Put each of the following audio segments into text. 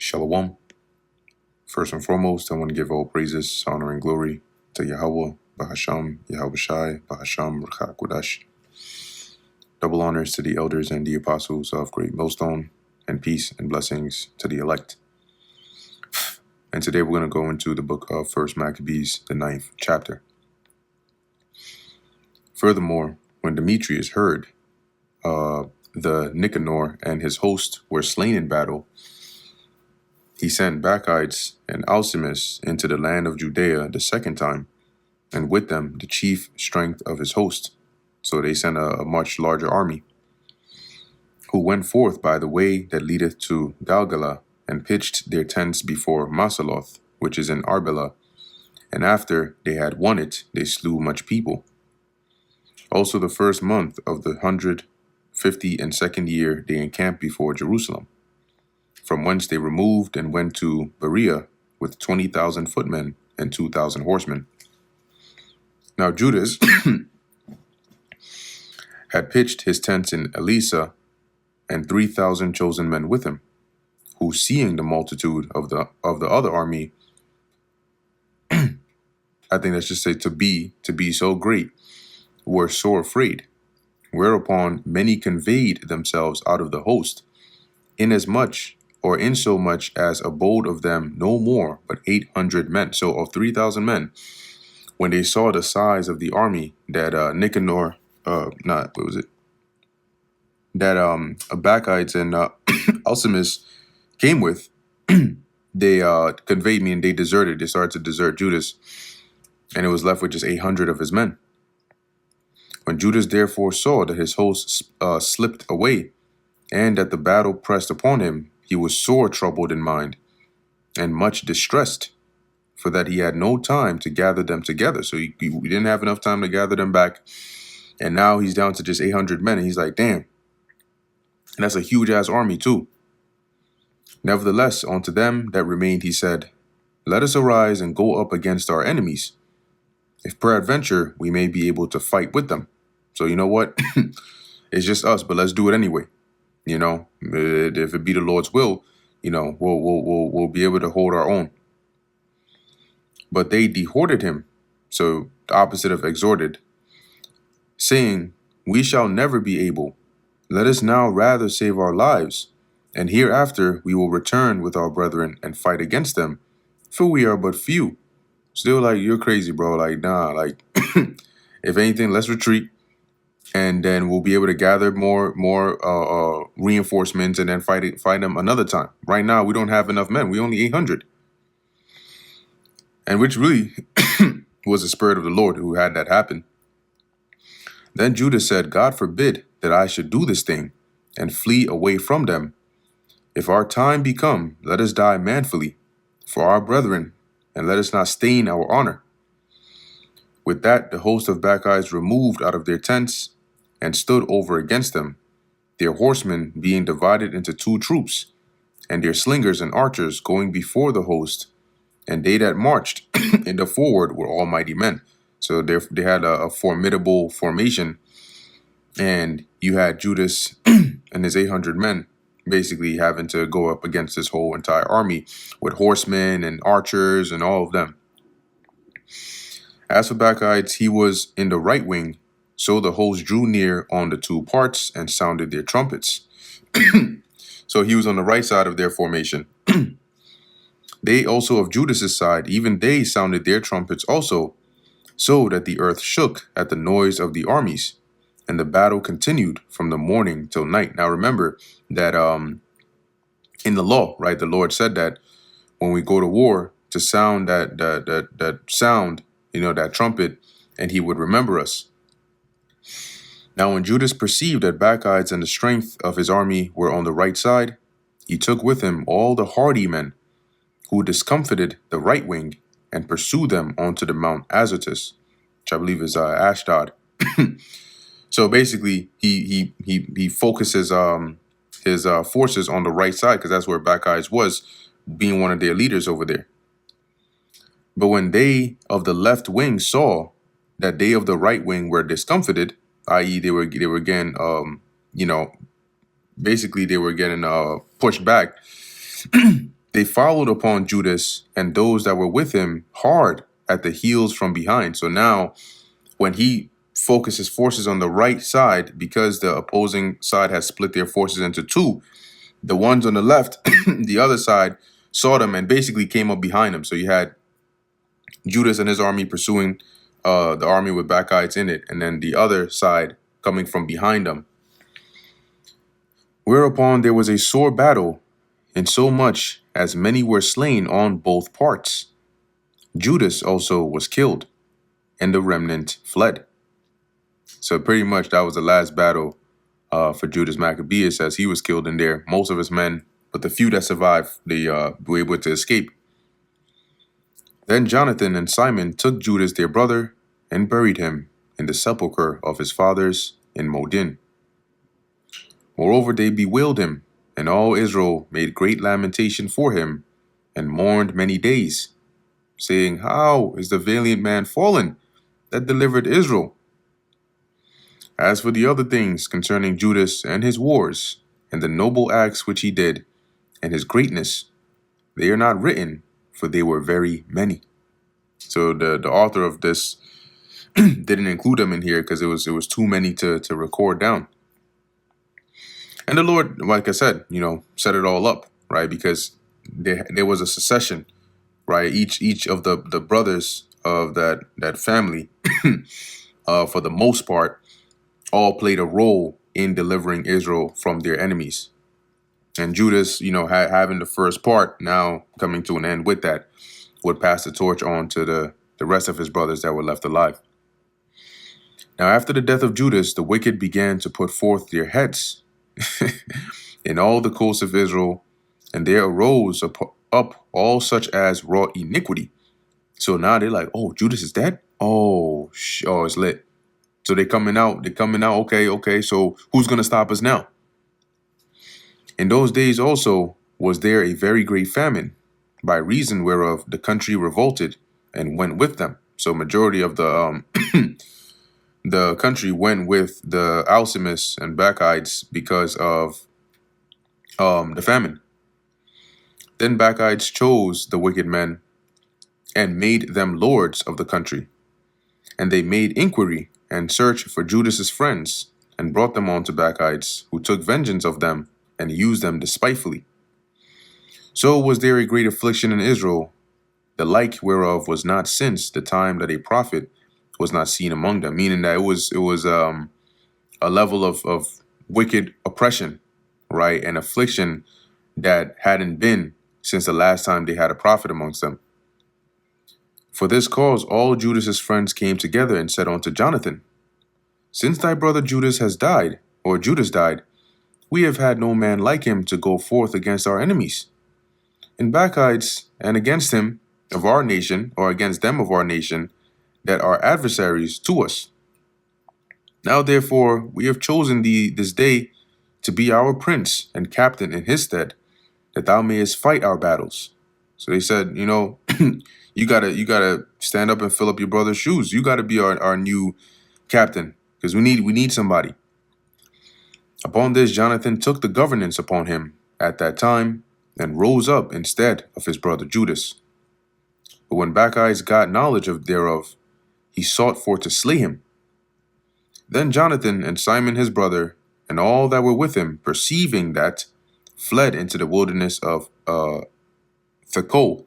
Shalom. First and foremost, I want to give all praises, honor, and glory to Yahweh, Bahasham, Yahweh Shai, Bahasham, Rachak Kodash. Double honors to the elders and the apostles of Great Millstone, and peace and blessings to the elect. And today we're going to go into the book of First Maccabees, the 9th chapter. Furthermore, when Demetrius heard the Nicanor and his host were slain in battle, he sent Bacchides and Alcimus into the land of Judea the second time, and with them the chief strength of his host. So they sent a much larger army, who went forth by the way that leadeth to Galgala, and pitched their tents before Masaloth, which is in Arbela. And after they had won it, they slew much people. Also the first month of the 152nd year they encamped before Jerusalem, from whence they removed and went to Berea with 20,000 footmen and 2,000 horsemen. Now Judas had pitched his tents in Elisa, and 3,000 chosen men with him, who, seeing the multitude of the other army, I think let's just say to be so great, were sore afraid. Whereupon many conveyed themselves out of the host, insomuch as abode of them no more but 800 men. So of 3,000 men, when they saw the size of the army that Nicanor, Bacchides and Alcimus came with, they conveyed me and they deserted. They started to desert Judas, and it was left with just 800 of his men. When Judas therefore saw that his host slipped away, and that the battle pressed upon him, he was sore troubled in mind, and much distressed, for that he had no time to gather them together. So we didn't have enough time to gather them back, and now he's down to just 800 men, and he's like, damn. And that's a huge-ass army, too. Nevertheless, unto them that remained he said, let us arise and go up against our enemies, if peradventure we may be able to fight with them. So you know what? It's just us, but let's do it anyway. You know, if it be the Lord's will, you know, we'll be able to hold our own. But they dehorted him, so the opposite of exhorted, saying, we shall never be able. Let us now rather save our lives, and hereafter we will return with our brethren and fight against them, for we are but few. Still, like, you're crazy, bro. Like, nah, like, if anything, let's retreat, and then we'll be able to gather more reinforcements and then fight them another time. Right now, we don't have enough men. We only 800. And which really was the Spirit of the Lord who had that happen. Then Judas said, God forbid that I should do this thing and flee away from them. If our time be come, let us die manfully for our brethren, and let us not stain our honor. With that, the host of Bacchides removed out of their tents and stood over against them, their horsemen being divided into 2 troops, and their slingers and archers going before the host, and they that marched in the forward were all mighty men. So they had a formidable formation, and you had Judas and his 800 men basically having to go up against this whole entire army with horsemen and archers and all of them. As for Bacchides, he was in the right wing, so the host drew near on the 2 parts and sounded their trumpets. So he was on the right side of their formation. They also of Judas's side, even they sounded their trumpets also, so that the earth shook at the noise of the armies, and the battle continued from the morning till night. Now remember that in the law, right, the Lord said that when we go to war, to sound that sound, you know, that trumpet, and he would remember us. Now when Judas perceived that Bacchides and the strength of his army were on the right side, he took with him all the hardy men, who discomfited the right wing, and pursued them onto the Mount Azotus, which I believe is Ashdod. So basically, he focuses his forces on the right side, because that's where Bacchides was, being one of their leaders over there. But when they of the left wing saw that they of the right wing were discomfited, i.e., they were getting basically they were getting pushed back. They followed upon Judas and those that were with him hard at the heels from behind. So now, when he focuses forces on the right side, because the opposing side has split their forces into two, the ones on the left, the other side, saw them and basically came up behind them. So you had Judas and his army pursuing the army with Bacchites in it, and then the other side coming from behind them. Whereupon there was a sore battle, insomuch as many were slain on both parts. Judas also was killed, and the remnant fled. So pretty much that was the last battle for Judas Maccabeus, as he was killed in there. Most of his men, but the few that survived, they were able to escape. Then Jonathan and Simon took Judas their brother and buried him in the sepulchre of his fathers in Modin. Moreover, they bewailed him, and all Israel made great lamentation for him, and mourned many days, saying, How is the valiant man fallen that delivered Israel? As for the other things concerning Judas and his wars, and the noble acts which he did, and his greatness, they are not written, for they were very many. So the author of this didn't include them in here because it was too many to record down. And the Lord, like I said, set it all up, right? Because there was a succession, right? Each of the brothers of that family, for the most part, all played a role in delivering Israel from their enemies. And Judas, having the first part, now coming to an end with that, would pass the torch on to the rest of his brothers that were left alive. Now, after the death of Judas, the wicked began to put forth their heads in all the coasts of Israel, and there arose up all such as wrought iniquity. So now they're like, oh, Judas is dead? Oh, it's lit. So they're coming out. Okay. So who's going to stop us now? In those days also was there a very great famine, by reason whereof the country revolted and went with them. So majority of the the country went with the Alcimus and Bacchites because of the famine. Then Bacchites chose the wicked men and made them lords of the country. And they made inquiry and search for Judas's friends, and brought them on to Bacchites, who took vengeance of them and used them despitefully. So was there a great affliction in Israel, the like whereof was not since the time that a prophet was not seen among them. Meaning that it was a level of wicked oppression, right, and affliction that hadn't been since the last time they had a prophet amongst them. For this cause all Judas's friends came together and said unto Jonathan, Since thy brother Judas died, we have had no man like him to go forth against our enemies. And Bacchites, and against him of our nation, or against them of our nation, that are adversaries to us. Now therefore we have chosen thee this day to be our prince and captain in his stead, that thou mayest fight our battles. So they said, you gotta stand up and fill up your brother's shoes. You gotta be our new captain, because we need somebody. Upon this, Jonathan took the governance upon him at that time, and rose up instead of his brother Judas. But when Bacchites got knowledge thereof, he sought for to slay him. Then Jonathan and Simon his brother, and all that were with him, perceiving that, fled into the wilderness of Thecol,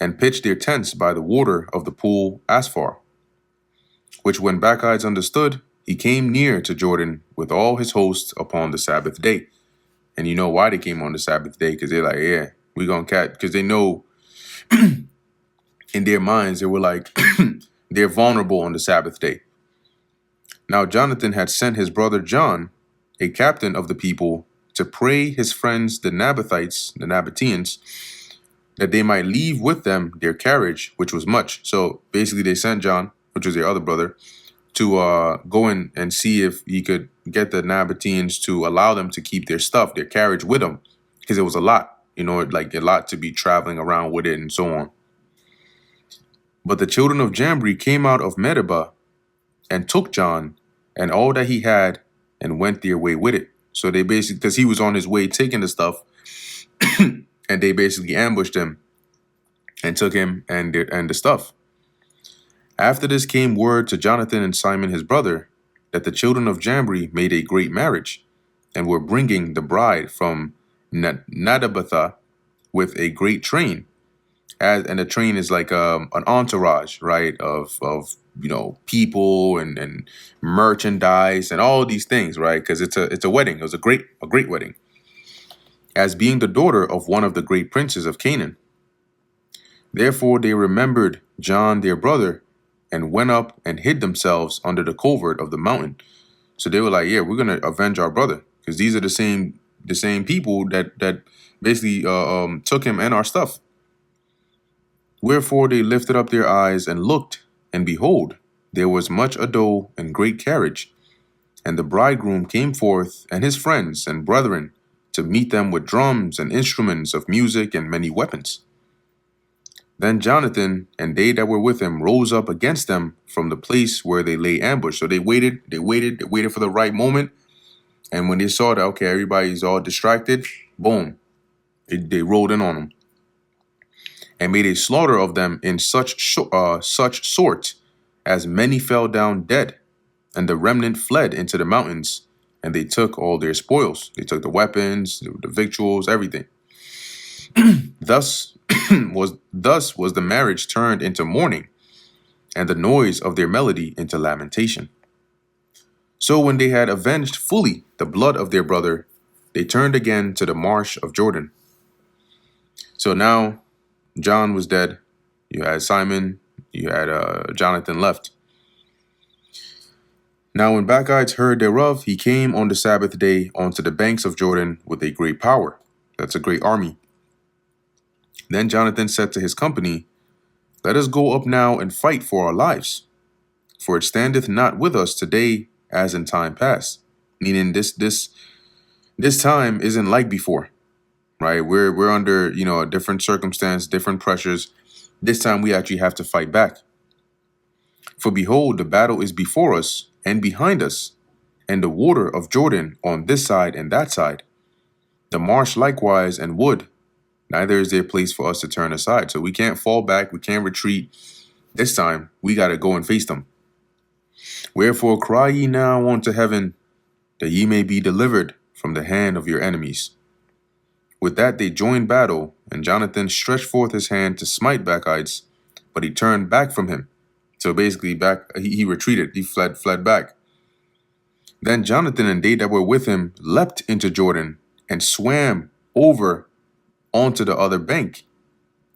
and pitched their tents by the water of the pool Asphar. Which when Bacchides understood, he came near to Jordan with all his host upon the Sabbath day. And you know why they came on the Sabbath day? Because they're like, yeah, we're going to catch. Because they know in their minds, they were like, they're vulnerable on the Sabbath day. Now Jonathan had sent his brother John, a captain of the people, to pray his friends the Nabateans, that they might leave with them their carriage, which was much. So basically they sent John, which was their other brother, to go in and see if he could get the Nabateans to allow them to keep their stuff, their carriage with them, because it was a lot, like a lot to be traveling around with it and so on. But the children of Jambri came out of Medeba and took John and all that he had and went their way with it. So they basically, because he was on his way taking the stuff, and they basically ambushed him and took him and the stuff. After this came word to Jonathan and Simon his brother that the children of Jambri made a great marriage and were bringing the bride from Nadabatha with a great train. And the train is like an entourage, right, of people and merchandise and all these things, right? Because it's a wedding. It was a great wedding. As being the daughter of one of the great princes of Canaan. Therefore they remembered John their brother and went up and hid themselves under the covert of the mountain. So they were like, yeah, we're gonna avenge our brother because these are the same people that basically took him and our stuff. Wherefore they lifted up their eyes and looked, and behold, there was much ado and great carriage. And the bridegroom came forth, and his friends and brethren, to meet them with drums and instruments of music and many weapons. Then Jonathan and they that were with him rose up against them from the place where they lay ambushed. So they waited for the right moment. And when they saw that, okay, everybody's all distracted, boom, they rolled in on them and made a slaughter of them in such sort as many fell down dead, and the remnant fled into the mountains, and they took all their spoils. They took the weapons, the victuals, everything. Thus was the marriage turned into mourning, and the noise of their melody into lamentation. So when they had avenged fully the blood of their brother, they turned again to the marsh of Jordan. So now John was dead. You had Simon. You had Jonathan left. Now when Bacchides heard thereof, he came on the Sabbath day unto the banks of Jordan with a great power. That's a great army. Then Jonathan said to his company, let us go up now and fight for our lives. For it standeth not with us today as in time past. Meaning this time isn't like before. Right? We're under, a different circumstance, different pressures. This time we actually have to fight back. For behold, the battle is before us and behind us, and the water of Jordan on this side and that side. The marsh likewise and wood, neither is there place for us to turn aside. So we can't fall back, we can't retreat. This time we got to go and face them. Wherefore cry ye now unto heaven, that ye may be delivered from the hand of your enemies. With that they joined battle, and Jonathan stretched forth his hand to smite Bacchides, but he turned back from him. So basically, he retreated. He fled back. Then Jonathan and they that were with him leapt into Jordan and swam over onto the other bank.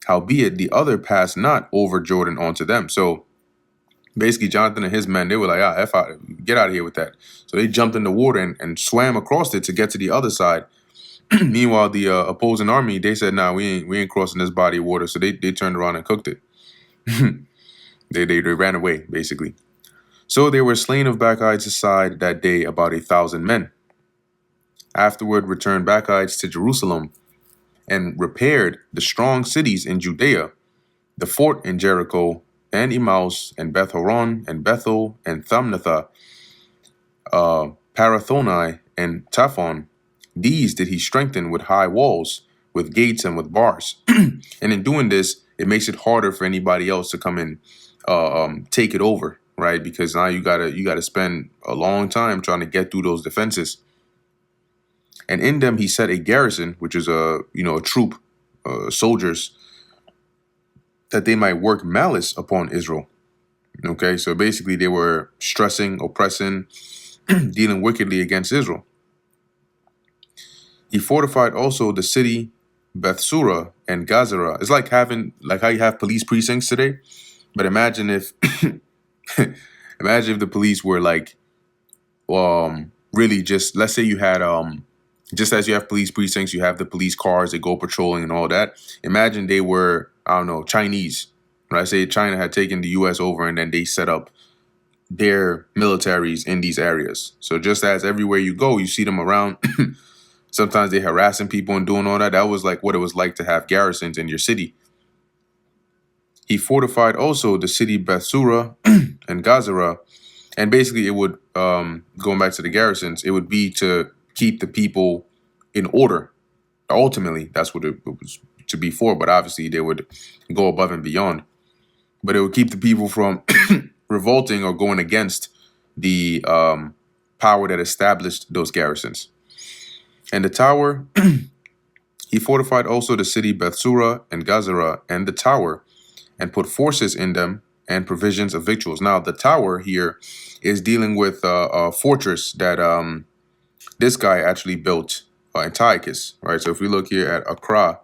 Howbeit the other passed not over Jordan onto them. So basically, Jonathan and his men, they were like, F out, get out of here with that. So they jumped in the water and swam across it to get to the other side. Meanwhile, the opposing army, they said, nah, we ain't crossing this body of water. So they turned around and cooked it. They ran away, basically. So they were slain of Bacchides' side that day about 1,000 men. Afterward returned Bacchides to Jerusalem and repaired the strong cities in Judea, the fort in Jericho, and Emmaus, and Beth Horon, and Bethel, and Thamnatha, Parathoni, and Taphon. These did he strengthen with high walls, with gates, and with bars. And in doing this, it makes it harder for anybody else to come and take it over, right? Because now you gotta spend a long time trying to get through those defenses. And in them he set a garrison, which is a troop, soldiers, that they might work malice upon Israel. Okay, so basically they were stressing, oppressing, dealing wickedly against Israel. He fortified also the city Bethsura and Gazara. It's like how you have police precincts today. But imagine if the police were like really just, let's say you had just as you have police precincts, you have the police cars that go patrolling and all that. Imagine they were, I don't know, Chinese. Right? Say China had taken the US over and then they set up their militaries in these areas. So just as everywhere you go, you see them around. Sometimes they're harassing people and doing all that. That was like what it was like to have garrisons in your city. He fortified also the city Bethsura and Gazara. And basically it would, going back to the garrisons, it would be to keep the people in order, Ultimately, that's what it was to be for. But obviously, they would go above and beyond. But it would keep the people from revolting or going against the power that established those garrisons. And the tower, he fortified also the city Bethsura and Gazara and the tower, and put forces in them and provisions of victuals. Now, the tower here is dealing with a fortress that this guy actually built, Antiochus, right? So if we look here at Accra,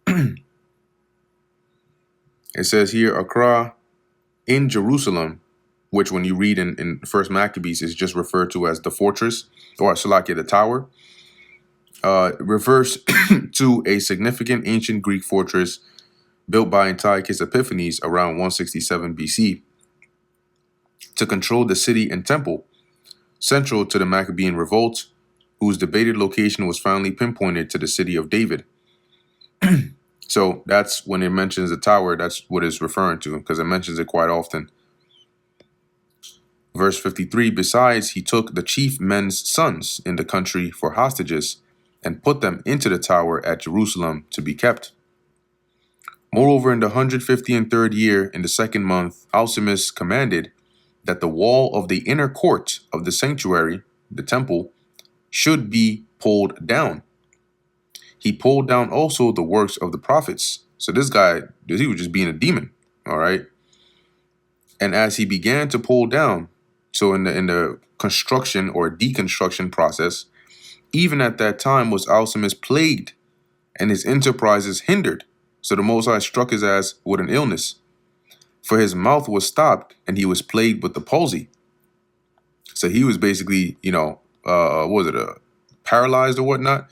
it says here, Accra in Jerusalem, which when you read in First Maccabees is just referred to as the fortress, or Salakia, the tower, refers to a significant ancient Greek fortress built by Antiochus Epiphanes around 167 BC to control the city and temple, central to the Maccabean revolt, whose debated location was finally pinpointed to the city of David. So that's when it mentions the tower, that's what it's referring to, because it mentions it quite often. Verse 53, besides, he took the chief men's sons in the country for hostages and put them into the tower at Jerusalem to be kept. Moreover, in the 153rd year, in the 2nd month, Alcimus commanded that the wall of the inner court of the sanctuary, the temple, should be pulled down. He pulled down also the works of the prophets. So this guy, he was just being a demon, all right? And as he began to pull down, so in the construction or deconstruction process, even at that time was Alcimus plagued and his enterprises hindered. So the Most High struck his ass with an illness. For his mouth was stopped and he was plagued with the palsy. So he was basically, what was it, paralyzed or whatnot?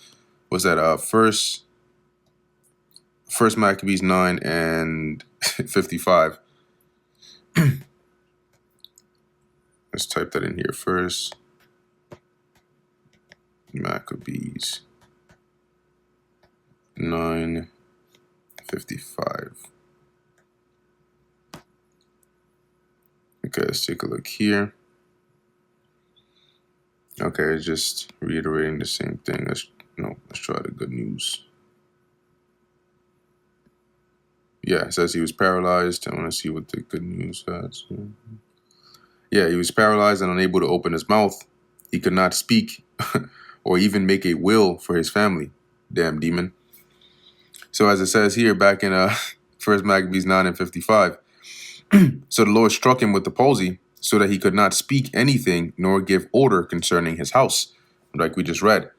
Was that first Maccabees 9 and 55. Let's type that in here. First Maccabees 9:55. Okay, let's take a look here. Okay, just reiterating the same thing. Let's try the good news. Yeah, it says he was paralyzed. I want to see what the good news says. Yeah, he was paralyzed and unable to open his mouth. He could not speak or even make a will for his family. Damn demon. So as it says here back in First Maccabees 9 and 55, so the Lord struck him with the palsy so that he could not speak anything nor give order concerning his house, like we just read.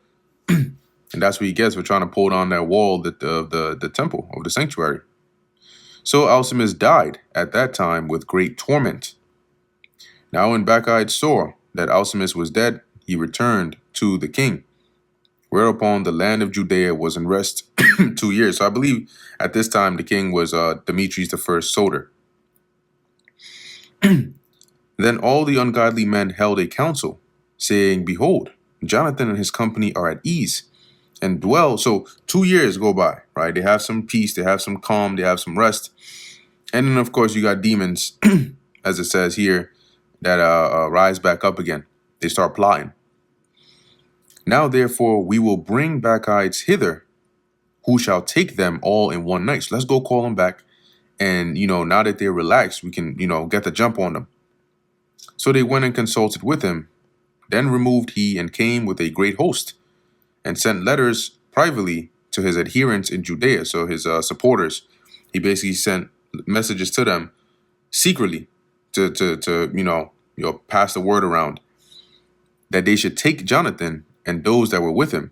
And that's what he gets for trying to pull down that wall, the temple of the sanctuary. So Alcimus died at that time with great torment. Now when Bacchides saw that Alcimus was dead, he returned to the king, whereupon the land of Judea was in rest 2 years. So I believe at this time the king was Demetrius I Soter. Then all the ungodly men held a council, saying, behold, Jonathan and his company are at ease and dwell. So 2 years go by, right? They have some peace, they have some calm, they have some rest. And then, of course, you got demons, as it says here, that rise back up again. They start plotting. Now, therefore, we will bring Bacchides hither, who shall take them all in one night. So let's go call them back. And, now that they're relaxed, we can, get the jump on them. So they went and consulted with him. Then removed he and came with a great host and sent letters privately to his adherents in Judea. So his supporters, he basically sent messages to them secretly to pass the word around that they should take Jonathan and those that were with him.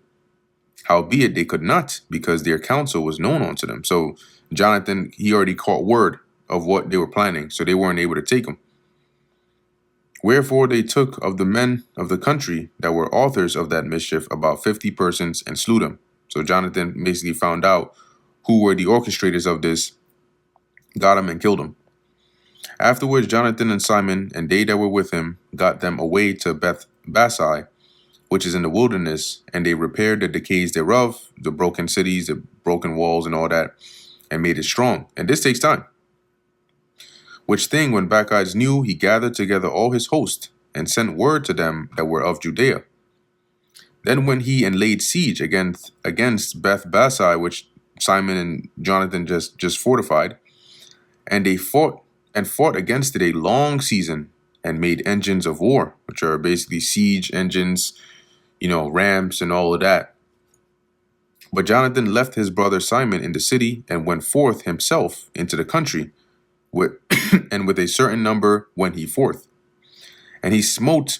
Howbeit they could not, because their counsel was known unto them. So Jonathan, he already caught word of what they were planning, so they weren't able to take him. Wherefore they took of the men of the country that were authors of that mischief about 50 persons and slew them. So Jonathan basically found out who were the orchestrators of this, got him and killed him. Afterwards, Jonathan and Simon and they that were with him got them away to Bethbasai, which is in the wilderness, and they repaired the decays thereof, the broken cities, the broken walls and all that, and made it strong. And this takes time. Which thing, when Bacchides knew, he gathered together all his host and sent word to them that were of Judea. Then when he laid siege against Beth Basai, which Simon and Jonathan just fortified, and they fought against it a long season and made engines of war, which are basically siege engines, rams and all of that. But Jonathan left his brother Simon in the city and went forth himself into the country, with and with a certain number went he forth. And he smote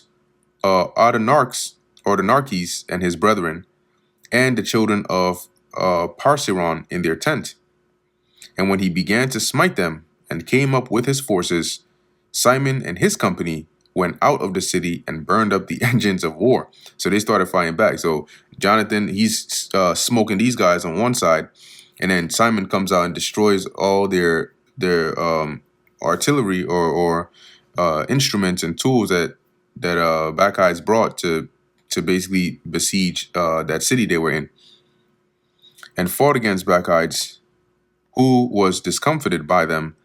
Ardenarches and his brethren, and the children of Parsiron in their tent. And when he began to smite them, and came up with his forces, Simon and his company went out of the city and burned up the engines of war. So they started fighting back. So Jonathan, he's smoking these guys on one side, and then Simon comes out and destroys all their artillery or instruments and tools that Bacchides brought to basically besiege that city they were in, and fought against Bacchides, who was discomfited by them,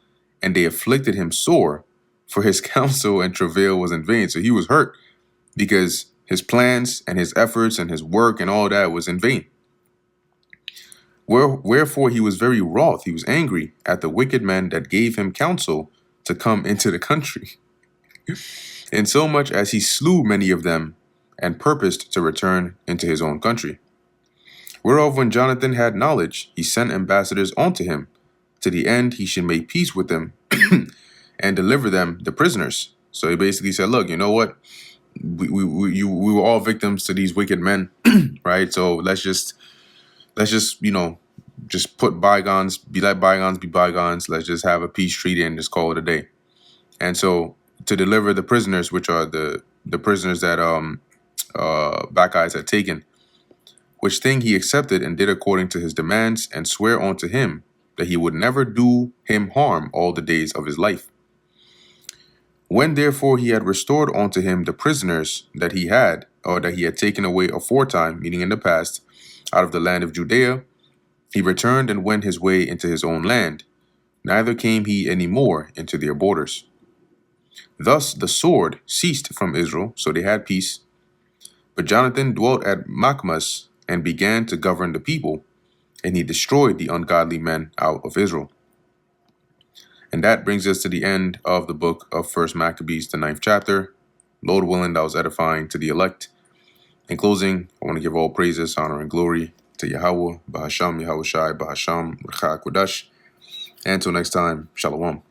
and they afflicted him sore, for his counsel and travail was in vain. So he was hurt because his plans and his efforts and his work and all that was in vain. Wherefore he was very wroth, he was angry at the wicked men that gave him counsel to come into the country, insomuch as he slew many of them, and purposed to return into his own country. Whereof when Jonathan had knowledge, he sent ambassadors unto him, to the end he should make peace with them, and deliver them the prisoners. So he basically said, look, you know what? We were all victims to these wicked men, right? So let's just just put bygones, let bygones be bygones. Let's just have a peace treaty and just call it a day. And so to deliver the prisoners, which are the prisoners that Bacchides had taken, which thing he accepted and did according to his demands, and swear unto him that he would never do him harm all the days of his life. When therefore he had restored unto him the prisoners that he had taken away aforetime, meaning in the past, out of the land of Judea, he returned and went his way into his own land, neither came he any more into their borders. Thus the sword ceased from Israel, so they had peace. But Jonathan dwelt at Maccabees and began to govern the people, and he destroyed the ungodly men out of Israel. And that brings us to the end of the book of 1 Maccabees, the 9th chapter. Lord willing, that was edifying to the elect. In closing, I want to give all praises, honor, and glory to Yahweh, Bahasham, Yahushai, Bahasham, Rcha Kodash. And until next time, Shalom.